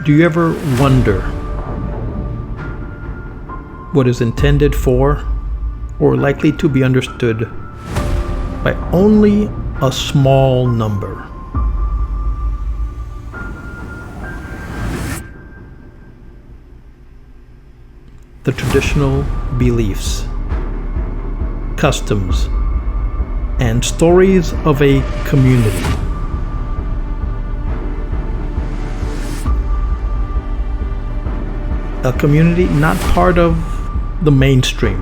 Do you ever wonder what is intended for or likely to be understood by only a small number? The traditional beliefs, customs, and stories of a community. A community not part of the mainstream,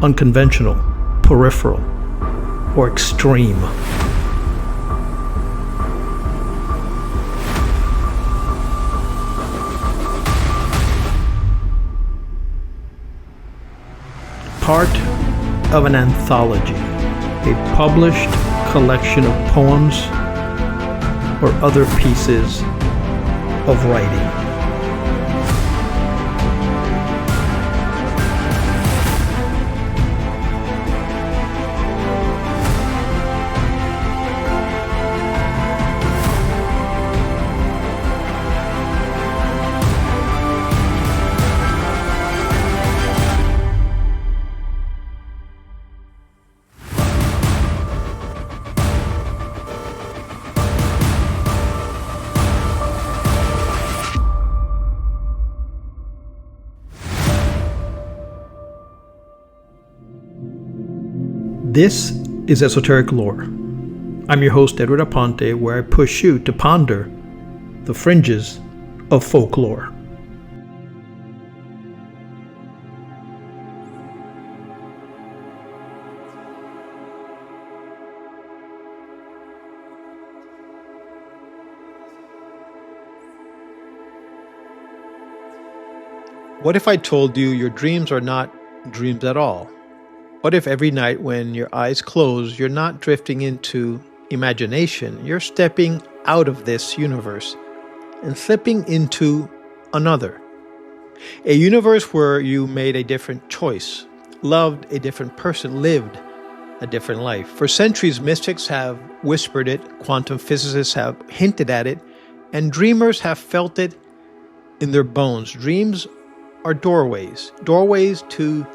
unconventional, peripheral, or extreme. Part of an anthology, a published collection of poems or other pieces of writing. This is Esoteric Lore. I'm your host, Edward Aponte, where I push you to ponder the fringes of folklore. What if I told you your dreams are not dreams at all? What if every night when your eyes close, you're not drifting into imagination, you're stepping out of this universe and slipping into another? A universe where you made a different choice, loved a different person, lived a different life. For centuries, mystics have whispered it, quantum physicists have hinted at it, and dreamers have felt it in their bones. Dreams are doorways to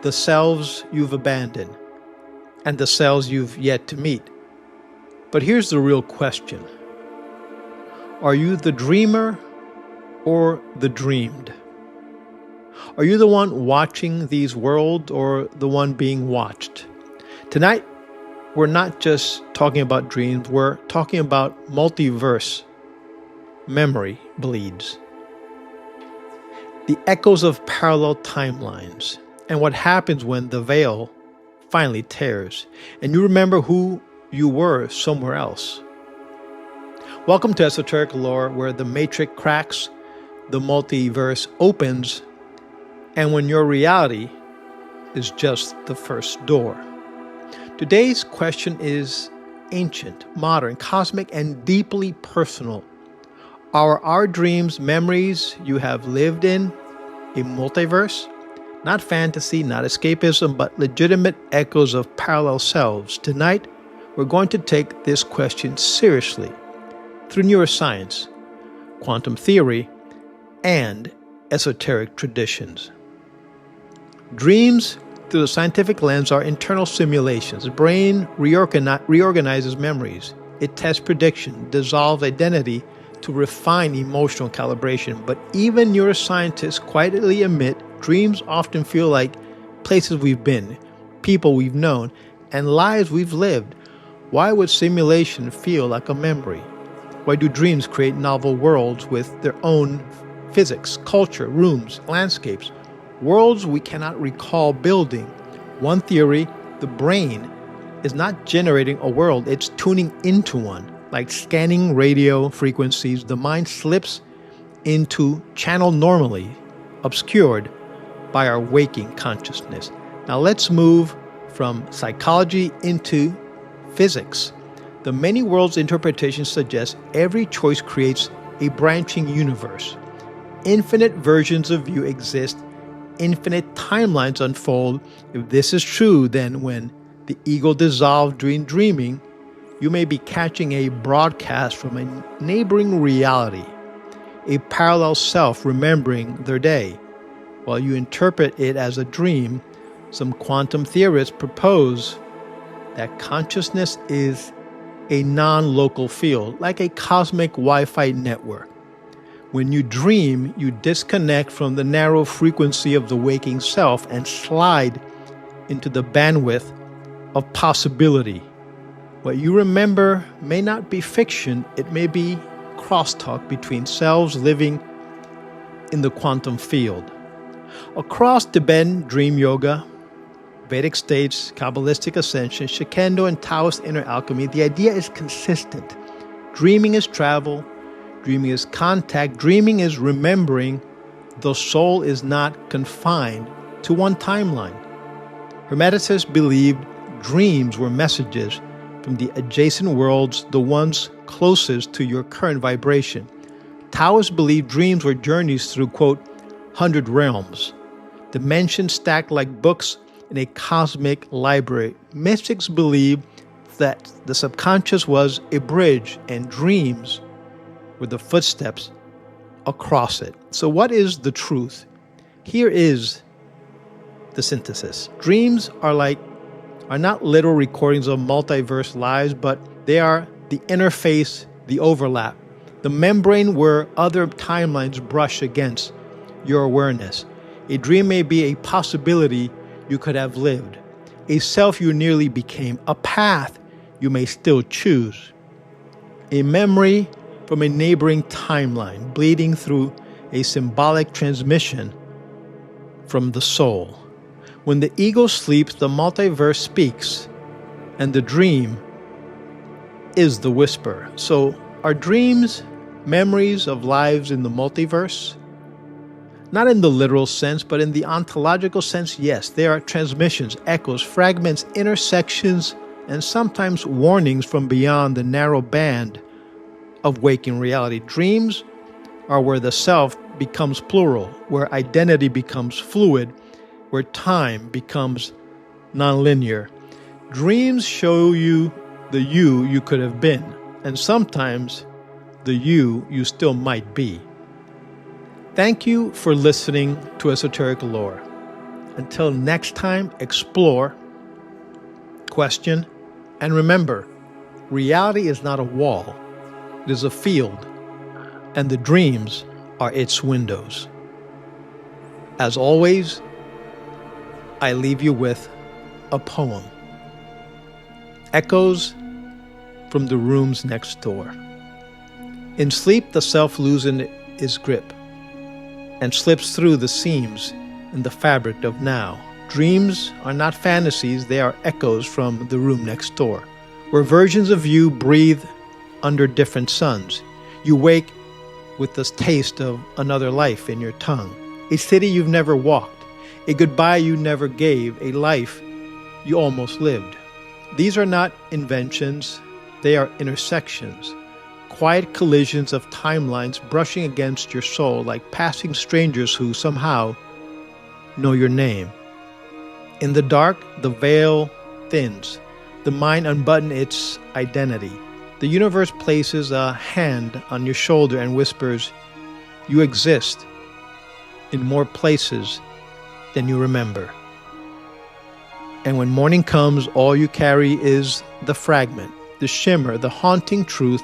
the selves you've abandoned and the selves you've yet to meet. But here's the real question. Are you the dreamer or the dreamed? Are you the one watching these worlds or the one being watched? Tonight, we're not just talking about dreams, we're talking about multiverse. Memory bleeds. The echoes of parallel timelines, and what happens when the veil finally tears, and you remember who you were somewhere else. Welcome to Esoteric Lore, where the matrix cracks, the multiverse opens, and when your reality is just the first door. Today's question is ancient, modern, cosmic, and deeply personal. Are our dreams memories you have lived in a multiverse? Not fantasy, not escapism, but legitimate echoes of parallel selves. Tonight, we're going to take this question seriously through neuroscience, quantum theory, and esoteric traditions. Dreams, through the scientific lens, are internal simulations. The brain reorganizes memories. It tests prediction, dissolves identity to refine emotional calibration. But even neuroscientists quietly admit dreams often feel like places we've been, people we've known, and lives we've lived. Why would simulation feel like a memory? Why do dreams create novel worlds with their own physics, culture, rooms, landscapes, worlds we cannot recall building? One theory, the brain is not generating a world, it's tuning into one. Like scanning radio frequencies, the mind slips into channel normally obscured by our waking consciousness. Now let's move from psychology into physics. The many worlds interpretation suggests every choice creates a branching universe. Infinite versions of you exist, infinite timelines unfold. If this is true, then when the ego dissolved during dreaming, you may be catching a broadcast from a neighboring reality. a parallel self remembering their day. While you interpret it as a dream, some quantum theorists propose that consciousness is a non-local field, like a cosmic Wi-Fi network. When you dream, you disconnect from the narrow frequency of the waking self and slide into the bandwidth of possibility. What you remember may not be fiction, it may be crosstalk between selves living in the quantum field. Across Tibetan dream yoga, Vedic states, Kabbalistic ascension, Shikendo, and Taoist inner alchemy, the idea is consistent. Dreaming is travel, dreaming is contact, dreaming is remembering. The soul is not confined to one timeline. Hermeticists believed dreams were messages from the adjacent worlds, the ones closest to your current vibration. Taoists believed dreams were journeys through, quote, 100 realms, dimensions stacked like books in a cosmic library. Mystics believed that the subconscious was a bridge and dreams were the footsteps across it. So what is the truth? Here is the synthesis. Dreams are not literal recordings of multiverse lives, but they are the interface, the overlap, the membrane where other timelines brush against your awareness. A dream may be a possibility you could have lived, a self you nearly became, a path you may still choose, a memory from a neighboring timeline bleeding through a symbolic transmission from the soul. When the ego sleeps, the multiverse speaks, and the dream is the whisper. So, are dreams memories of lives in the multiverse? Not in the literal sense, but in the ontological sense, yes. They are transmissions, echoes, fragments, intersections, and sometimes warnings from beyond the narrow band of waking reality. Dreams are where the self becomes plural, where identity becomes fluid, where time becomes nonlinear. Dreams show you the you could have been, and sometimes the you still might be. Thank you for listening to Esoteric Lore. Until next time, explore, question, and remember, reality is not a wall, it is a field, and the dreams are its windows. As always, I leave you with a poem. Echoes from the rooms next door. In sleep, the self loses its grip and slips through the seams in the fabric of now. Dreams are not fantasies, they are echoes from the room next door, where versions of you breathe under different suns. You wake with the taste of another life in your tongue, a city you've never walked, a goodbye you never gave, a life you almost lived. These are not inventions, they are intersections, quiet collisions of timelines brushing against your soul like passing strangers who somehow know your name. In the dark, the veil thins, the mind unbuttons its identity. The universe places a hand on your shoulder and whispers, you exist in more places than you remember. And when morning comes, all you carry is the fragment, the shimmer, the haunting truth.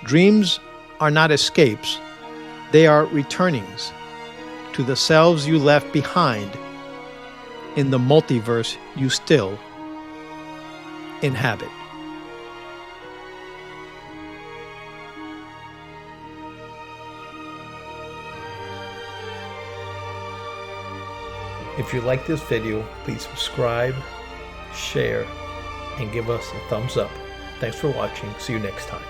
Dreams are not escapes, they are returnings to the selves you left behind in the multiverse you still inhabit. If you like this video, please subscribe, share, and give us a thumbs up. Thanks for watching. See you next time.